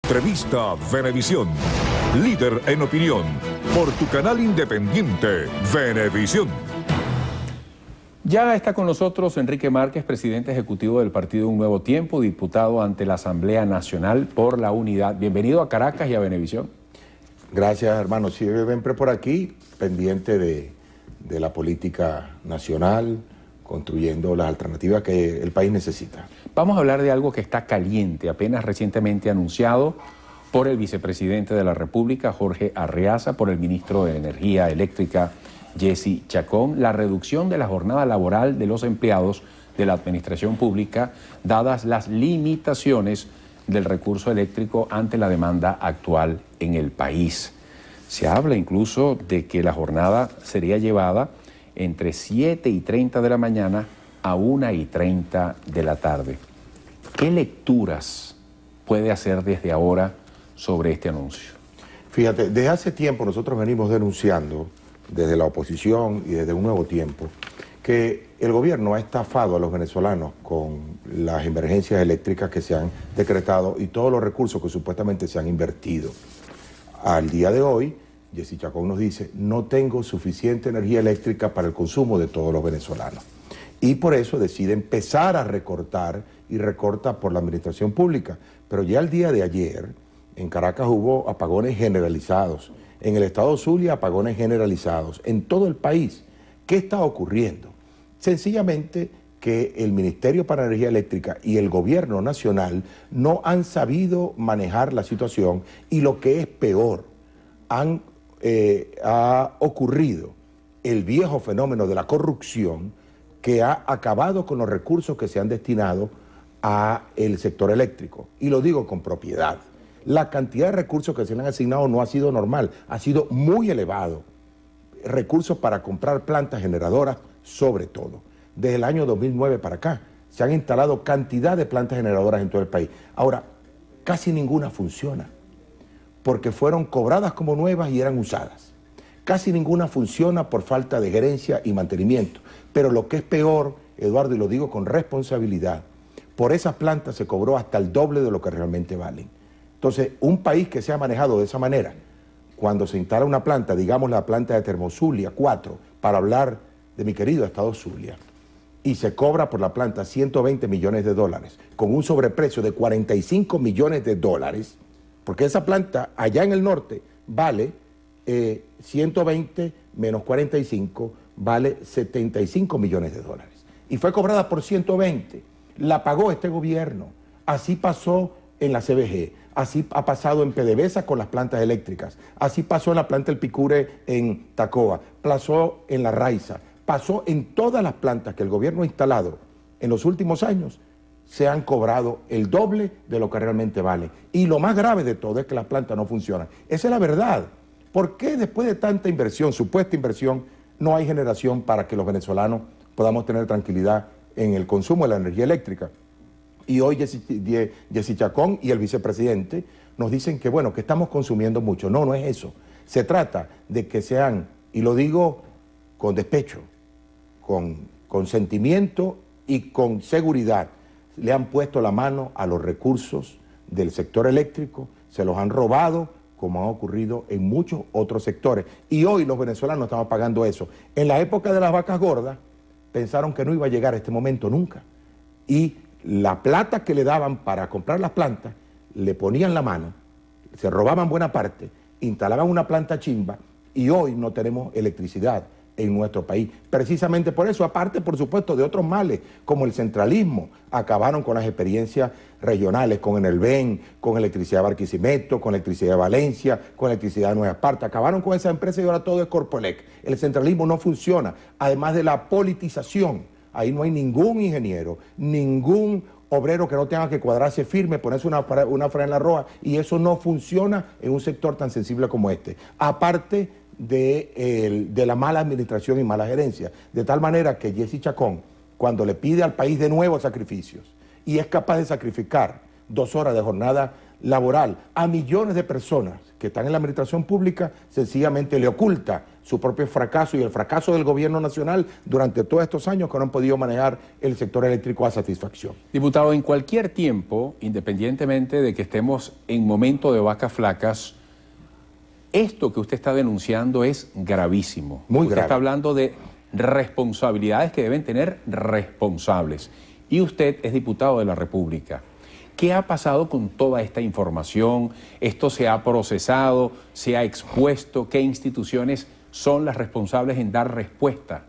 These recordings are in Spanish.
Entrevista Venevisión. Líder en opinión. Por tu canal independiente, Venevisión. Ya está con nosotros Enrique Márquez, presidente ejecutivo del partido Un Nuevo Tiempo, diputado ante la Asamblea Nacional por la Unidad. Bienvenido a Caracas y a Venevisión. Gracias, hermano. Siempre por aquí, pendiente de la política nacional, construyendo las alternativas que el país necesita. Vamos a hablar de algo que está caliente, apenas recientemente anunciado por el vicepresidente de la República, Jorge Arreaza, por el ministro de Energía Eléctrica, Jesse Chacón, la reducción de la jornada laboral de los empleados de la administración pública, dadas las limitaciones del recurso eléctrico ante la demanda actual en el país. Se habla incluso de que la jornada sería llevada entre 7:30 de la mañana a 1:30 de la tarde. ¿Qué lecturas puede hacer desde ahora sobre este anuncio? Fíjate, desde hace tiempo nosotros venimos denunciando, desde la oposición y desde Un Nuevo Tiempo, que el gobierno ha estafado a los venezolanos con las emergencias eléctricas que se han decretado y todos los recursos que supuestamente se han invertido. Al día de hoy, Jesse Chacón nos dice, no tengo suficiente energía eléctrica para el consumo de todos los venezolanos. Y por eso decide empezar a recortar y recorta por la administración pública. Pero ya el día de ayer, en Caracas hubo apagones generalizados, en el estado Zulia apagones generalizados, en todo el país. ¿Qué está ocurriendo? Sencillamente que el Ministerio para Energía Eléctrica y el gobierno nacional no han sabido manejar la situación y lo que es peor, ha ocurrido el viejo fenómeno de la corrupción que ha acabado con los recursos que se han destinado al sector eléctrico. Y lo digo con propiedad. La cantidad de recursos que se le han asignado no ha sido normal, ha sido muy elevado. Recursos para comprar plantas generadoras, sobre todo. Desde el año 2009 para acá, se han instalado cantidad de plantas generadoras en todo el país. Ahora, casi ninguna funciona, porque fueron cobradas como nuevas y eran usadas. Casi ninguna funciona por falta de gerencia y mantenimiento. Pero lo que es peor, Eduardo, y lo digo con responsabilidad, por esas plantas se cobró hasta el doble de lo que realmente valen. Entonces, un país que se ha manejado de esa manera, cuando se instala una planta, digamos la planta de Termozulia 4, para hablar de mi querido estado Zulia, y se cobra por la planta 120 millones de dólares, con un sobreprecio de 45 millones de dólares, porque esa planta allá en el norte vale 120 menos 45, vale 75 millones de dólares. Y fue cobrada por 120, la pagó este gobierno. Así pasó en la CBG, así ha pasado en PDVSA con las plantas eléctricas, así pasó en la planta El Picure en Tacoa, pasó en la Raiza, pasó en todas las plantas que el gobierno ha instalado en los últimos años, se han cobrado el doble de lo que realmente vale. Y lo más grave de todo es que las plantas no funcionan. Esa es la verdad. ¿Por qué después de tanta inversión, supuesta inversión, no hay generación para que los venezolanos podamos tener tranquilidad en el consumo de la energía eléctrica? Y hoy Jesse Chacón y el vicepresidente nos dicen que bueno, que estamos consumiendo mucho. No, no es eso. Se trata de que sean, y lo digo con despecho, con sentimiento y con seguridad, le han puesto la mano a los recursos del sector eléctrico, se los han robado, como ha ocurrido en muchos otros sectores. Y hoy los venezolanos estamos pagando eso. En la época de las vacas gordas, pensaron que no iba a llegar este momento nunca. Y la plata que le daban para comprar las plantas, le ponían la mano, se robaban buena parte, instalaban una planta chimba y hoy no tenemos electricidad en nuestro país. Precisamente por eso, aparte, por supuesto, de otros males, como el centralismo, acabaron con las experiencias regionales, con Enelven, con Electricidad Barquisimeto, con Electricidad de Valencia, con Electricidad de Nueva Esparta, acabaron con esa empresa y ahora todo es Corpoelec. El centralismo no funciona, además de la politización. Ahí no hay ningún ingeniero, ningún obrero que no tenga que cuadrarse firme, ponerse una franela roja, y eso no funciona en un sector tan sensible como este. Aparte de la mala administración y mala gerencia. De tal manera que Jesse Chacón, cuando le pide al país de nuevo sacrificios y es capaz de sacrificar 2 horas de jornada laboral a millones de personas que están en la administración pública, sencillamente le oculta su propio fracaso y el fracaso del gobierno nacional durante todos estos años que no han podido manejar el sector eléctrico a satisfacción. Diputado, en cualquier tiempo, independientemente de que estemos en momento de vacas flacas, esto que usted está denunciando es gravísimo. Muy usted grave. está hablando de responsabilidades que deben tener responsables. Y usted es diputado de la República. ¿Qué ha pasado con toda esta información? ¿Esto se ha procesado? ¿Se ha expuesto? ¿Qué instituciones son las responsables en dar respuesta?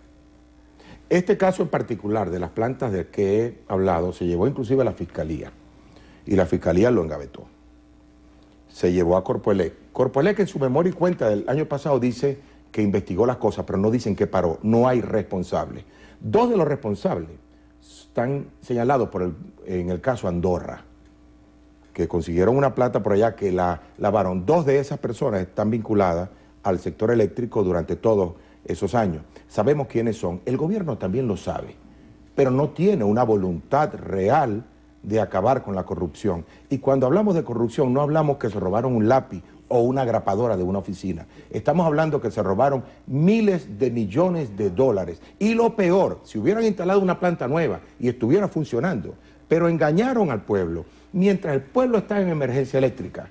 Este caso en particular de las plantas de que he hablado se llevó inclusive a la Fiscalía y la Fiscalía lo engavetó. Se llevó a Corpoelec. Corpoelec en su memoria y cuenta del año pasado dice que investigó las cosas, pero no dicen que paró. No hay responsables. Dos de los responsables están señalados en el caso Andorra, que consiguieron una plata por allá que la lavaron. Dos de esas personas están vinculadas al sector eléctrico durante todos esos años. Sabemos quiénes son. El gobierno también lo sabe, pero no tiene una voluntad real de acabar con la corrupción. Y cuando hablamos de corrupción, no hablamos que se robaron un lápiz o una grapadora de una oficina. Estamos hablando que se robaron miles de millones de dólares. Y lo peor, si hubieran instalado una planta nueva y estuviera funcionando, pero engañaron al pueblo, mientras el pueblo está en emergencia eléctrica,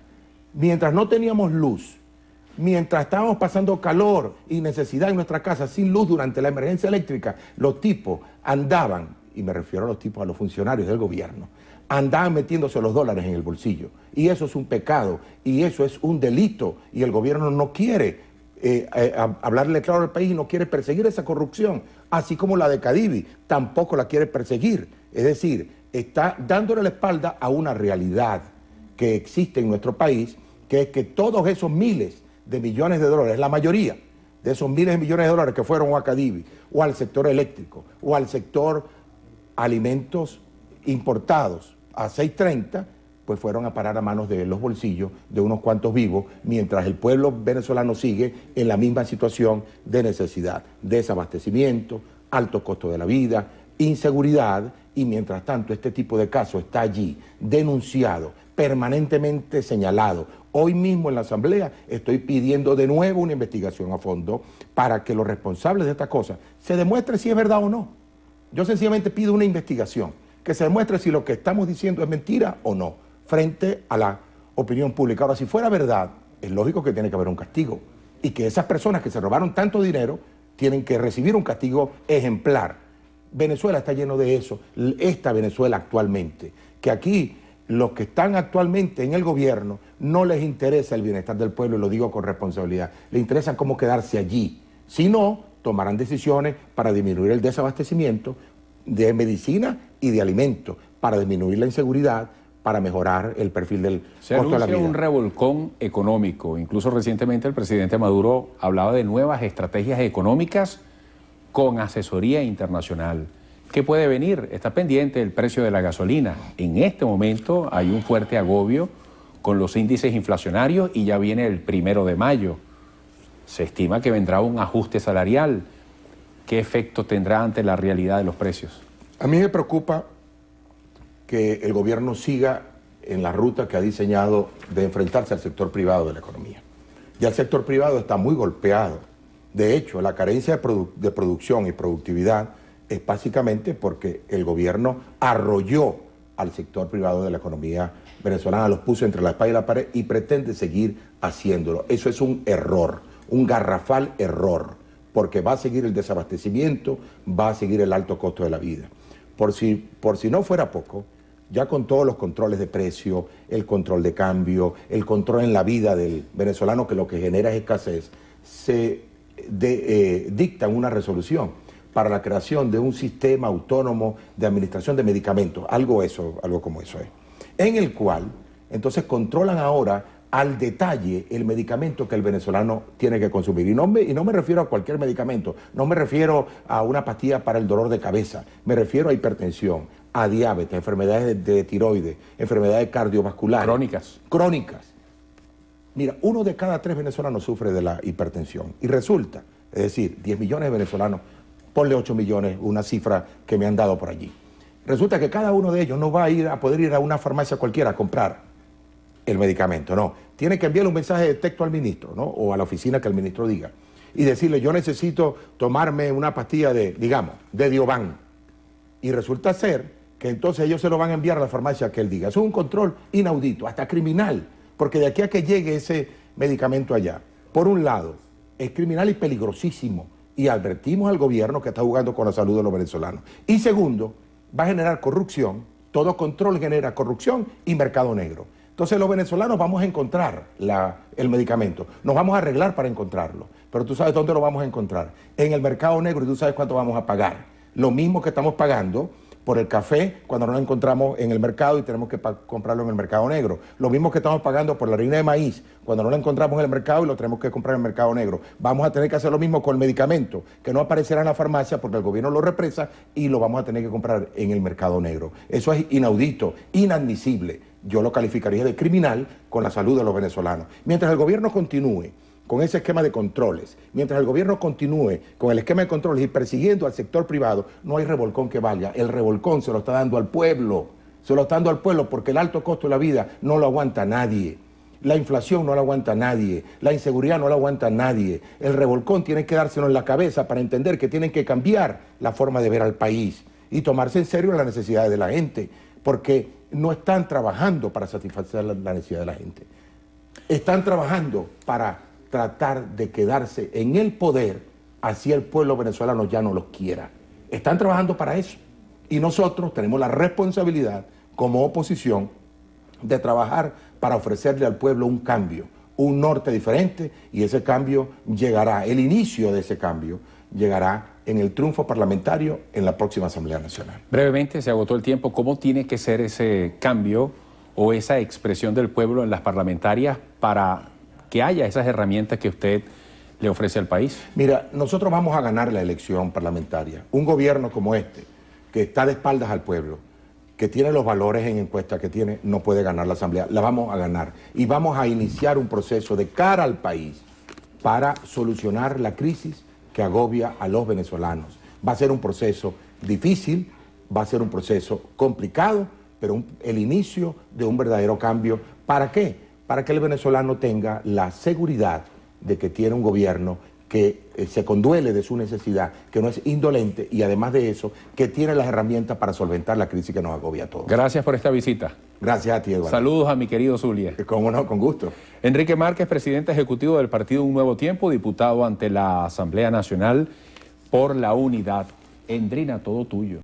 mientras no teníamos luz, mientras estábamos pasando calor y necesidad en nuestra casa sin luz durante la emergencia eléctrica, los tipos andaban, y me refiero a los tipos, a los funcionarios del gobierno, andaban metiéndose los dólares en el bolsillo. Y eso es un pecado, y eso es un delito, y el gobierno no quiere hablarle claro al país y no quiere perseguir esa corrupción, así como la de Cadivi tampoco la quiere perseguir. Es decir, está dándole la espalda a una realidad que existe en nuestro país, que es que todos esos miles de millones de dólares, la mayoría de esos miles de millones de dólares que fueron a Cadivi, o al sector eléctrico, o al sector alimentos importados a 6.30, pues fueron a parar a manos de los bolsillos de unos cuantos vivos, mientras el pueblo venezolano sigue en la misma situación de necesidad, desabastecimiento, alto costo de la vida, inseguridad, y mientras tanto este tipo de casos está allí, denunciado, permanentemente señalado. Hoy mismo en la Asamblea estoy pidiendo de nuevo una investigación a fondo para que los responsables de esta cosa se demuestre si es verdad o no. Yo sencillamente pido una investigación, que se demuestre si lo que estamos diciendo es mentira o no, frente a la opinión pública. Ahora, si fuera verdad, es lógico que tiene que haber un castigo, y que esas personas que se robaron tanto dinero tienen que recibir un castigo ejemplar. Venezuela está lleno de eso, esta Venezuela actualmente, que aquí los que están actualmente en el gobierno no les interesa el bienestar del pueblo, y lo digo con responsabilidad, les interesa cómo quedarse allí. Si no, tomarán decisiones para disminuir el desabastecimiento de medicina y de alimentos, para disminuir la inseguridad, para mejorar el perfil del costo de la vida. Se anuncia un revolcón económico. Incluso recientemente el presidente Maduro hablaba de nuevas estrategias económicas con asesoría internacional. ¿Qué puede venir? Está pendiente el precio de la gasolina. En este momento hay un fuerte agobio con los índices inflacionarios y ya viene el 1 de mayo. Se estima que vendrá un ajuste salarial. ¿Qué efecto tendrá ante la realidad de los precios? A mí me preocupa que el gobierno siga en la ruta que ha diseñado de enfrentarse al sector privado de la economía. Ya el sector privado está muy golpeado. De hecho, la carencia de producción y productividad es básicamente porque el gobierno arrolló al sector privado de la economía venezolana, los puso entre la espada y la pared y pretende seguir haciéndolo. Eso es un error, un garrafal error, porque va a seguir el desabastecimiento, va a seguir el alto costo de la vida. Por si no fuera poco, ya con todos los controles de precio, el control de cambio, el control en la vida del venezolano, que lo que genera es escasez, se dicta una resolución para la creación de un sistema autónomo de administración de medicamentos, algo como eso es, en el cual entonces controlan ahora al detalle el medicamento que el venezolano tiene que consumir. Y no me refiero a cualquier medicamento, no me refiero a una pastilla para el dolor de cabeza, me refiero a hipertensión, a diabetes, enfermedades de tiroides, enfermedades cardiovasculares. Crónicas. Mira, 1 de cada 3 venezolanos sufre de la hipertensión. Y resulta, es decir, 10 millones de venezolanos, ponle 8 millones, una cifra que me han dado por allí. Resulta que cada uno de ellos no va a poder ir a una farmacia cualquiera a comprar el medicamento. No, tiene que enviarle un mensaje de texto al ministro, ¿no? O a la oficina que el ministro diga. Y decirle, yo necesito tomarme una pastilla de, digamos, de Diovan. Y resulta ser que entonces ellos se lo van a enviar a la farmacia que él diga. Eso es un control inaudito, hasta criminal, porque de aquí a que llegue ese medicamento allá, por un lado, es criminal y peligrosísimo, y advertimos al gobierno que está jugando con la salud de los venezolanos. Y segundo, va a generar corrupción, todo control genera corrupción y mercado negro. Entonces los venezolanos vamos a encontrar el medicamento, nos vamos a arreglar para encontrarlo, pero tú sabes dónde lo vamos a encontrar, en el mercado negro, y tú sabes cuánto vamos a pagar. Lo mismo que estamos pagando por el café cuando no lo encontramos en el mercado y tenemos que comprarlo en el mercado negro. Lo mismo que estamos pagando por la harina de maíz cuando no la encontramos en el mercado y lo tenemos que comprar en el mercado negro. Vamos a tener que hacer lo mismo con el medicamento, que no aparecerá en la farmacia porque el gobierno lo represa y lo vamos a tener que comprar en el mercado negro. Eso es inaudito, inadmisible. Yo lo calificaría de criminal con la salud de los venezolanos. Mientras el gobierno continúe con ese esquema de controles, mientras el gobierno continúe con el esquema de controles y persiguiendo al sector privado, no hay revolcón que valga. El revolcón se lo está dando al pueblo, se lo está dando al pueblo porque el alto costo de la vida no lo aguanta nadie. La inflación no la aguanta nadie, la inseguridad no la aguanta nadie. El revolcón tiene que dárselo en la cabeza para entender que tienen que cambiar la forma de ver al país y tomarse en serio las necesidades de la gente, porque no están trabajando para satisfacer la necesidad de la gente. Están trabajando para tratar de quedarse en el poder, así el pueblo venezolano ya no los quiera. Están trabajando para eso. Y nosotros tenemos la responsabilidad, como oposición, de trabajar para ofrecerle al pueblo un cambio, un norte diferente, y ese cambio llegará, el inicio de ese cambio llegará en el triunfo parlamentario en la próxima Asamblea Nacional. Brevemente, se agotó el tiempo. ¿Cómo tiene que ser ese cambio o esa expresión del pueblo en las parlamentarias para que haya esas herramientas que usted le ofrece al país? Mira, nosotros vamos a ganar la elección parlamentaria. Un gobierno como este, que está de espaldas al pueblo, que tiene los valores en encuesta que tiene, no puede ganar la Asamblea. La vamos a ganar. Y vamos a iniciar un proceso de cara al país para solucionar la crisis que agobia a los venezolanos. Va a ser un proceso difícil, va a ser un proceso complicado, pero el inicio de un verdadero cambio. ¿Para qué? Para que el venezolano tenga la seguridad de que tiene un gobierno que se conduele de su necesidad, que no es indolente y además de eso, que tiene las herramientas para solventar la crisis que nos agobia a todos. Gracias por esta visita. Gracias a ti, Eduardo. Saludos a mi querido Zulia. Cómo no, con gusto. Enrique Márquez, presidente ejecutivo del partido Un Nuevo Tiempo, diputado ante la Asamblea Nacional por la Unidad. Endrina, todo tuyo.